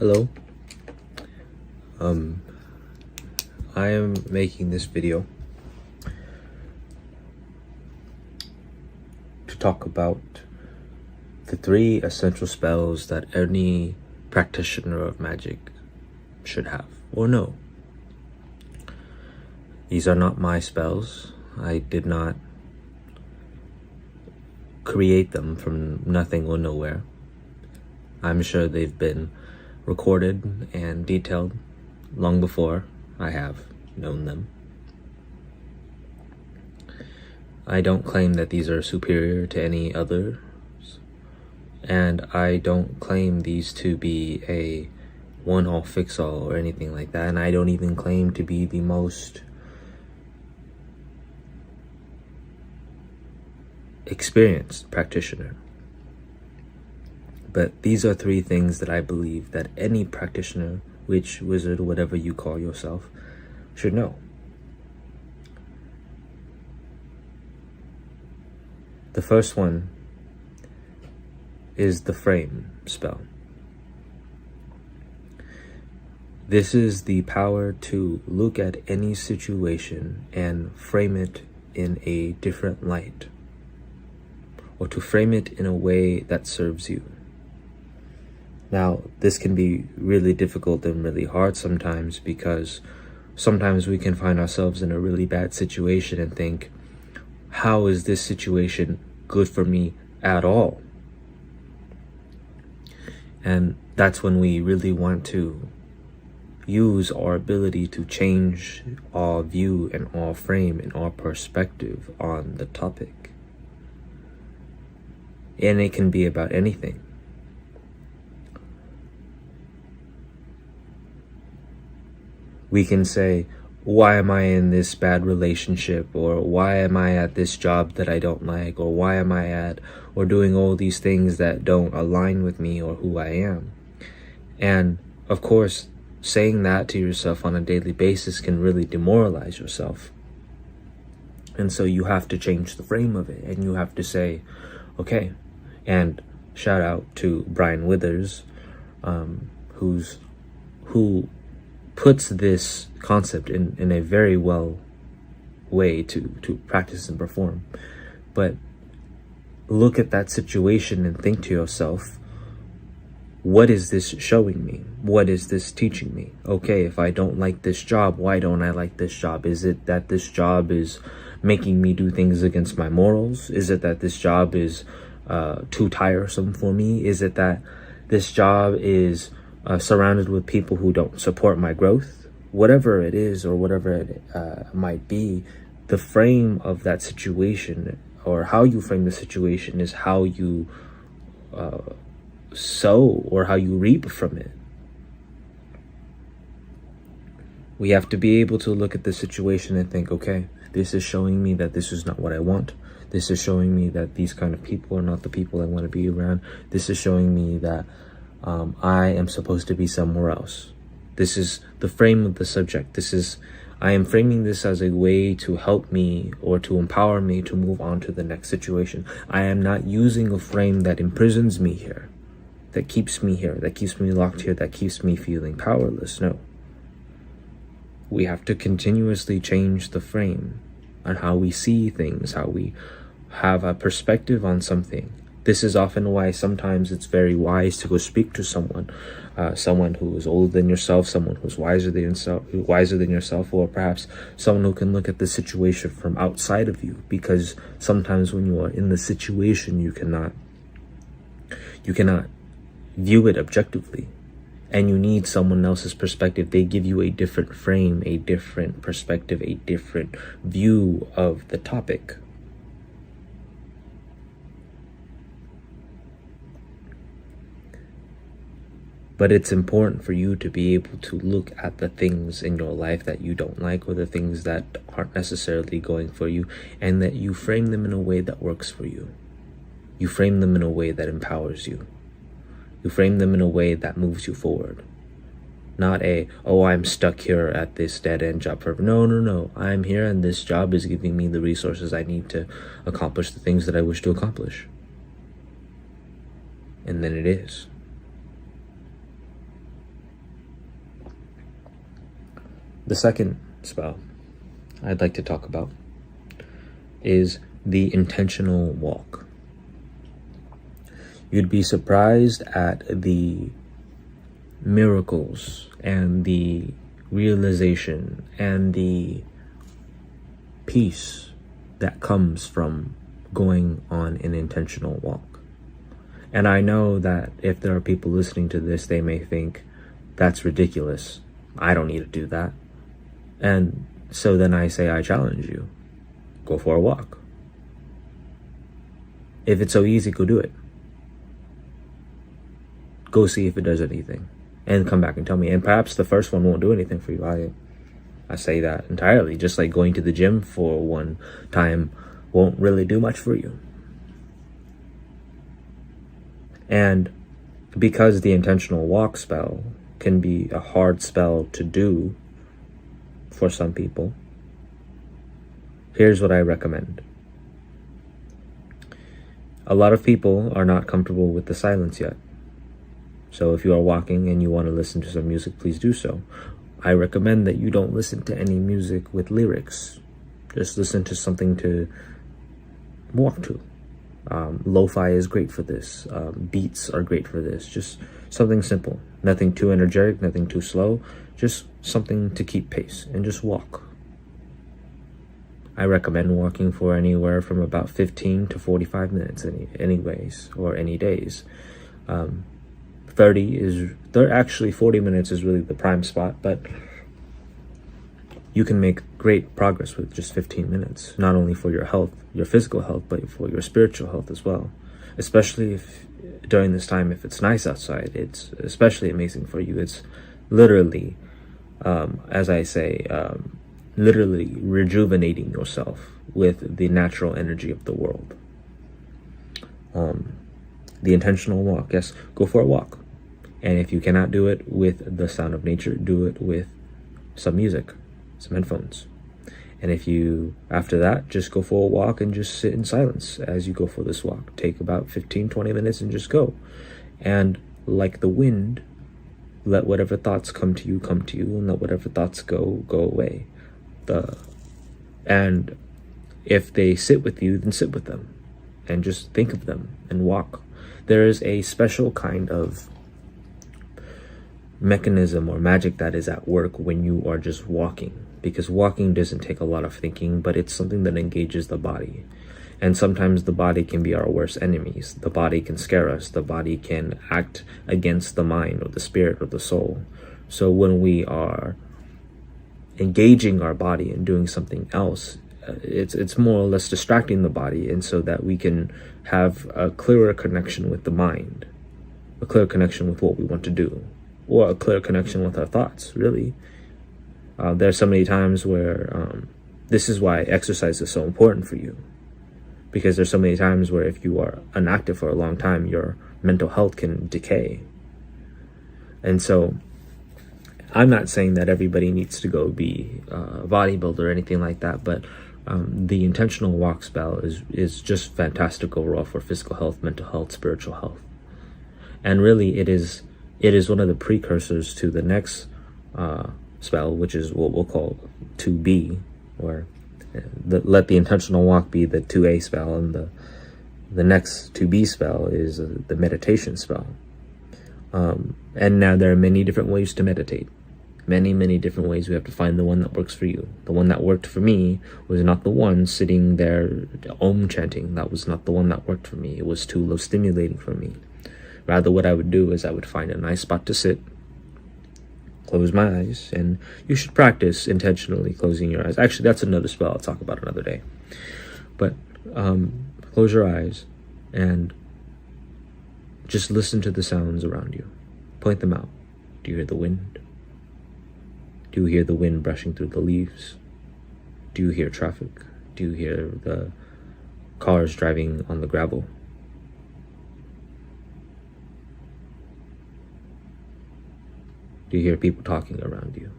Hello. I am making this video to talk about the 3 essential spells that any practitioner of magic should have or know. These are not my spells. I did not create them from nothing or nowhere. I'm sure they've been recorded and detailed long before I have known them. I don't claim that these are superior to any others, and I don't claim these to be a one-all fix-all or anything like that, and I don't even claim to be the most experienced practitioner. But these are 3 things that I believe that any practitioner, witch, wizard, whatever you call yourself, should know. The first one is the frame spell. This is the power to look at any situation and frame it in a different light, or to frame it in a way that serves you. Now, this can be really difficult and really hard sometimes, because sometimes we can find ourselves in a really bad situation and think, how is this situation good for me at all? And that's when we really want to use our ability to change our view and our frame and our perspective on the topic. And it can be about anything. We can say, why am I in this bad relationship? Or why am I at this job that I don't like? Or why am I at, or doing all these things that don't align with me or who I am? And of course, saying that to yourself on a daily basis can really demoralize yourself. And so you have to change the frame of it, and you have to say, okay, and shout out to Brian Withers, who puts this concept in a very well way to practice and perform. But look at that situation and think to yourself, what is this showing me? What is this teaching me? Okay, if I don't like this job, why don't I like this job? Is it that this job is making me do things against my morals? Is it that this job is too tiresome for me? Is it that this job is surrounded with people who don't support my growth? Whatever it is, or whatever it might be, the frame of that situation, or how you frame the situation, is how you sow or how you reap from it. We have to be able to look at the situation and think, okay, this is showing me that this is not what I want. This is showing me that these kind of people are not the people I want to be around. This is showing me that I am supposed to be somewhere else. This is the frame of the subject. I am framing this as a way to help me or to empower me to move on to the next situation. I am not using a frame that imprisons me here, that keeps me here, that keeps me locked here, that keeps me feeling powerless. No. We have to continuously change the frame on how we see things, how we have a perspective on something. This is often why sometimes it's very wise to go speak to someone who is older than yourself, someone who's wiser than yourself, or perhaps someone who can look at the situation from outside of you. Because sometimes when you are in the situation, you cannot view it objectively, and you need someone else's perspective. They give you a different frame, a different perspective, a different view of the topic. But it's important for you to be able to look at the things in your life that you don't like, or the things that aren't necessarily going for you, and that you frame them in a way that works for you. You frame them in a way that empowers you. You frame them in a way that moves you forward. Not I'm stuck here at this dead-end job forever. No. I'm here, and this job is giving me the resources I need to accomplish the things that I wish to accomplish. And then it is. The second spell I'd like to talk about is the intentional walk. You'd be surprised at the miracles and the realization and the peace that comes from going on an intentional walk. And I know that if there are people listening to this, they may think, that's ridiculous. I don't need to do that. And so then I say, I challenge you. Go for a walk. If it's so easy, go do it. Go see if it does anything. And come back and tell me. And perhaps the first one won't do anything for you. I say that entirely. Just like going to the gym for one time won't really do much for you. And because the intentional walk spell can be a hard spell to do for some people, here's what I recommend. A lot of people are not comfortable with the silence yet. So if you are walking and you want to listen to some music, please do so. I recommend that you don't listen to any music with lyrics. Just listen to something to walk to. Lo-fi is great for this. Beats are great for this. Just something simple. Nothing too energetic, nothing too slow. Just something to keep pace and just walk. I recommend walking for anywhere from about 15 to 45 minutes anyways, or any days. 40 minutes is really the prime spot, but you can make great progress with just 15 minutes, not only for your health, your physical health, but for your spiritual health as well. Especially if during this time, if it's nice outside, it's especially amazing for you. It's literally, as I say, literally rejuvenating yourself with the natural energy of the world. The intentional walk, yes, go for a walk. And if you cannot do it with the sound of nature, do it with some music, some headphones. And if you, after that, just go for a walk and just sit in silence as you go for this walk. Take about 15-20 minutes and just go. And like the wind, let whatever thoughts come to you, and let whatever thoughts go away. And if they sit with you, then sit with them and just think of them and walk. There is a special kind of mechanism or magic that is at work when you are just walking, because walking doesn't take a lot of thinking, but it's something that engages the body. And sometimes the body can be our worst enemies. The body can scare us. The body can act against the mind or the spirit or the soul. So when we are engaging our body and doing something else, it's more or less distracting the body, and so that we can have a clearer connection with the mind, a clear connection with what we want to do, or a clear connection with our thoughts, really. There are so many times where this is why exercise is so important for you, because there's so many times where if you are inactive for a long time, your mental health can decay. And so I'm not saying that everybody needs to go be a bodybuilder or anything like that, but the intentional walk spell is just fantastic overall for physical health, mental health, spiritual health. And really it is one of the precursors to the next spell, which is what we'll call 2B, or let the intentional walk be the 2A spell, and the next 2B spell is the meditation spell. And now there are many different ways to meditate. Many different ways. We have to find the one that works for you. The one that worked for me was not the one sitting there Om chanting. That was not the one that worked for me. It was too low stimulating for me. Rather, what I would do is I would find a nice spot to sit, close my eyes, and you should practice intentionally closing your eyes. Actually, that's another spell I'll talk about another day. But close your eyes and just listen to the sounds around you. Point them out. Do you hear the wind? Do you hear the wind brushing through the leaves? Do you hear traffic? Do you hear the cars driving on the gravel? Do you hear people talking around you?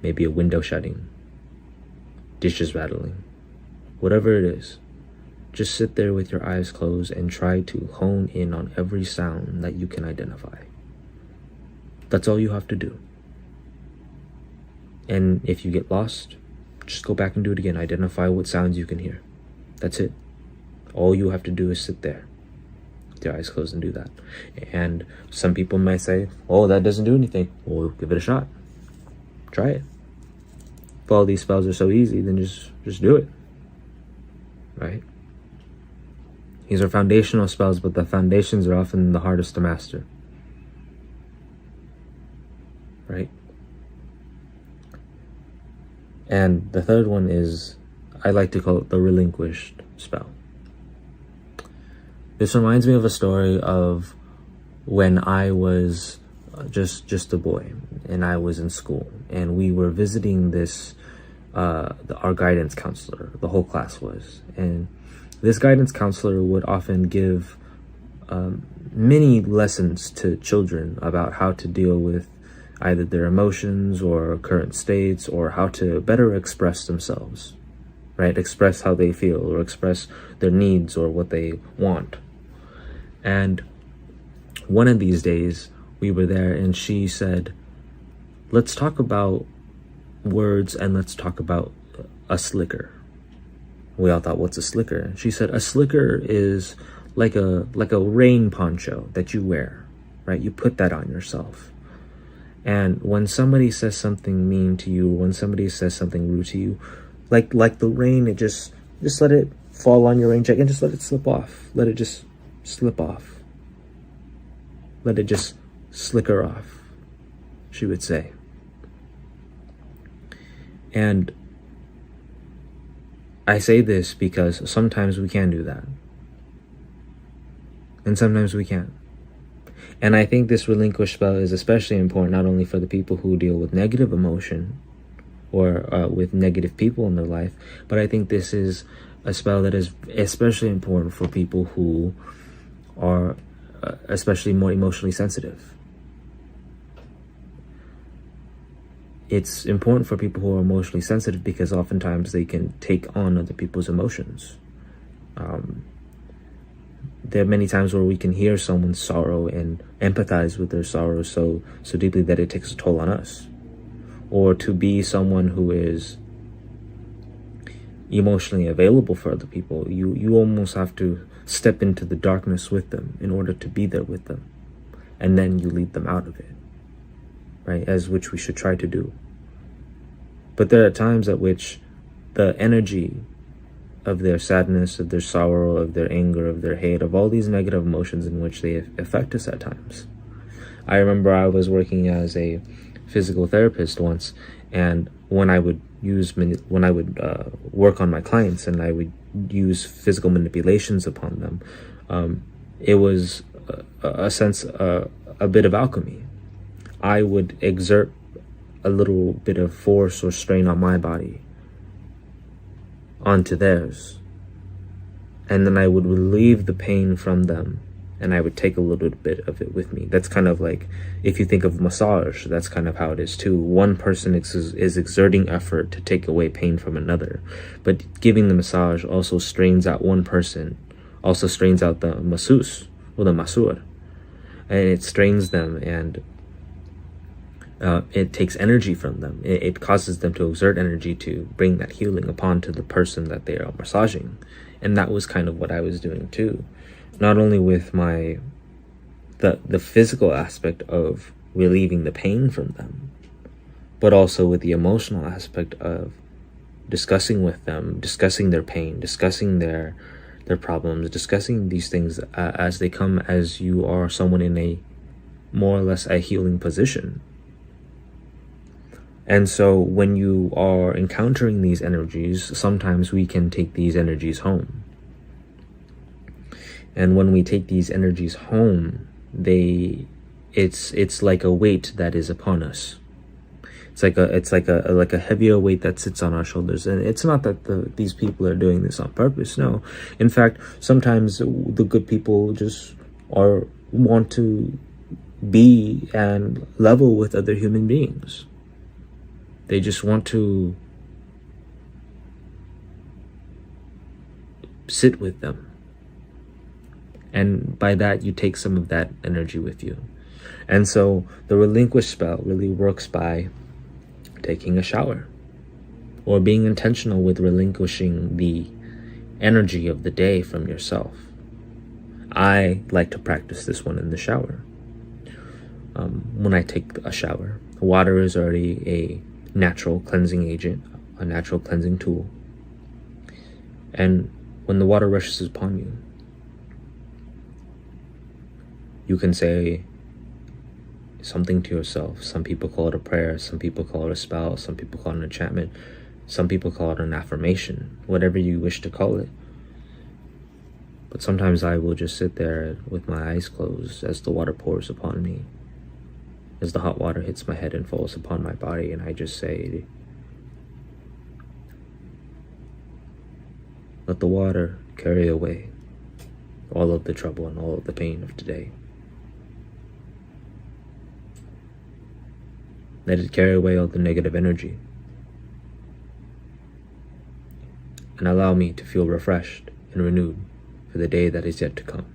Maybe a window shutting, dishes rattling, whatever it is. Just sit there with your eyes closed and try to hone in on every sound that you can identify. That's all you have to do. And if you get lost, just go back and do it again. Identify what sounds you can hear. That's it. All you have to do is sit there with your eyes closed and do that. And some people might say, oh, that doesn't do anything. Well, give it a shot. Try it. If all these spells are so easy, then just do it. Right? These are foundational spells, but the foundations are often the hardest to master. Right? And the third one is, I like to call it the relinquished spell. This reminds me of a story of when I was just a boy and I was in school, and we were visiting this our guidance counselor. The whole class was, and this guidance counselor would often give many lessons to children about how to deal with either their emotions or current states, or how to better express themselves, right? Express how they feel, or express their needs or what they want. And one of these days we were there and she said, let's talk about words and let's talk about a slicker. We all thought, what's a slicker? She said, a slicker is like a rain poncho that you wear, right? You put that on yourself. And when somebody says something mean to you, when somebody says something rude to you, like the rain, it just let it fall on your rain jacket and just let it slip off. Let it just slip off. Let it just slicker off, she would say. And I say this because sometimes we can do that. And sometimes we can't. And I think this relinquish spell is especially important, not only for the people who deal with negative emotion or with negative people in their life, but I think this is a spell that is especially important for people who are especially more emotionally sensitive. It's important for people who are emotionally sensitive because oftentimes they can take on other people's emotions. There are many times where we can hear someone's sorrow and empathize with their sorrow so deeply that it takes a toll on us. Or to be someone who is emotionally available for other people, you almost have to step into the darkness with them in order to be there with them. And then you lead them out of it, right? As which we should try to do. But there are times at which the energy of their sadness, of their sorrow, of their anger, of their hate, of all these negative emotions in which they affect us at times. I remember I was working as a physical therapist once, and when I would work on my clients and I would use physical manipulations upon them, it was a sense, a bit of alchemy. I would exert a little bit of force or strain on my body onto theirs, and then I would relieve the pain from them, and I would take a little bit of it with me. That's kind of like, if you think of massage, that's kind of how it is too. One person is exerting effort to take away pain from another, but giving the massage also strains out one person, also strains out the masseuse or the masseur, and it strains them, and it takes energy from them. It causes them to exert energy to bring that healing upon to the person that they are massaging. And that was kind of what I was doing too. Not only with the physical aspect of relieving the pain from them, but also with the emotional aspect of discussing with them, discussing their pain, discussing their problems, discussing these things as they come, as you are someone in a more or less a healing position. And so when you are encountering these energies, sometimes we can take these energies home. And when we take these energies home, it's like a weight that is upon us. It's like a heavier weight that sits on our shoulders. And it's not that these people are doing this on purpose. No. In fact, sometimes the good people just want to be and level with other human beings. They just want to sit with them. And by that, you take some of that energy with you. And so the relinquish spell really works by taking a shower, or being intentional with relinquishing the energy of the day from yourself. I like to practice this one in the shower. When I take a shower, water is already a natural cleansing agent, a natural cleansing tool. And when the water rushes upon you, you can say something to yourself. Some people call it a prayer, some people call it a spell, some people call it an enchantment, some people call it an affirmation, whatever you wish to call it. But sometimes I will just sit there with my eyes closed as the water pours upon me, as the hot water hits my head and falls upon my body, and I just say, let the water carry away all of the trouble and all of the pain of today. Let it carry away all the negative energy, and allow me to feel refreshed and renewed for the day that is yet to come.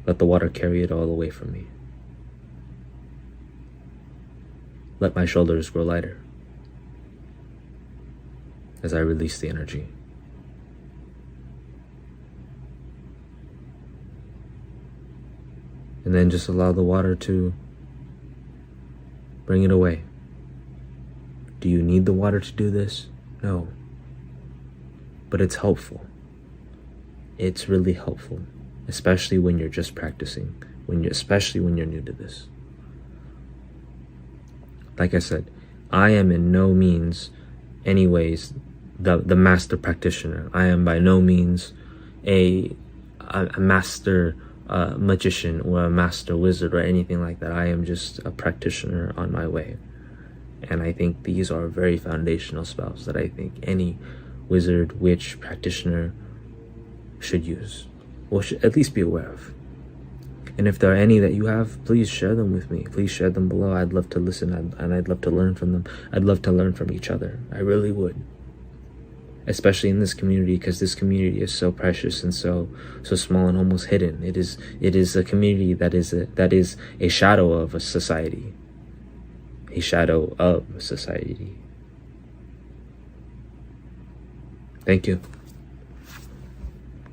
Let the water carry it all away from me. Let my shoulders grow lighter as I release the energy. And then just allow the water to bring it away. Do you need the water to do this? No. But it's helpful. It's really helpful, especially when you're just practicing, especially when you're new to this. Like I said, I am in no means, anyways, the master practitioner. I am by no means a master magician or a master wizard or anything like that. I am just a practitioner on my way. And I think these are very foundational spells that I think any wizard, witch, practitioner should use, or should at least be aware of. And if there are any that you have, please share them with me. Please share them below. I'd love to listen, and I'd love to learn from them. I'd love to learn from each other. I really would. Especially in this community, because this community is so precious and so small and almost hidden. It is a community that is a shadow of a society. A shadow of society. Thank you.